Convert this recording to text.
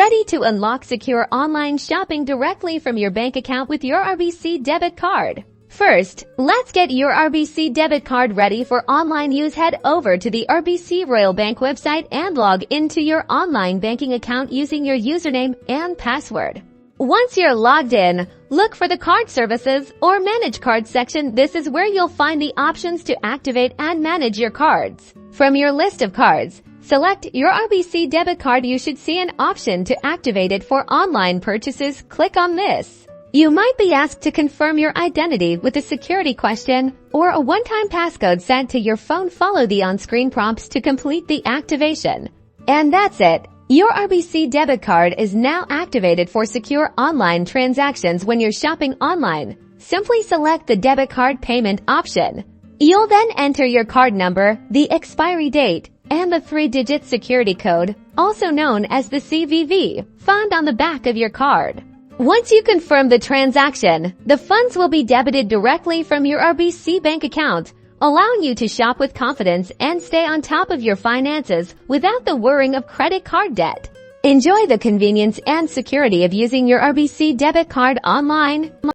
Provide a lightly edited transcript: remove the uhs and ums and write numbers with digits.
Ready to unlock secure online shopping directly from your bank account with your RBC debit card? First, let's get your RBC debit card ready for online use. Head over to the RBC Royal Bank website and log into your online banking account using your username and password. Once you're logged in, look for the Card Services or Manage Cards section. This is where you'll find the options to activate and manage your cards. From your list of cards, select your RBC debit card. You should see an option to activate it for online purchases. Click on this. You might be asked to confirm your identity with a security question or a one-time passcode sent to your phone. Follow the on-screen prompts to complete the activation. And that's it. Your RBC debit card is now activated for secure online transactions when you're shopping online. Simply select the debit card payment option. You'll then enter your card number, the expiry date, and the 3-digit security code, also known as the CVV, found on the back of your card. Once you confirm the transaction, the funds will be debited directly from your RBC bank account, allowing you to shop with confidence and stay on top of your finances without the worrying of credit card debt. Enjoy the convenience and security of using your RBC debit card online.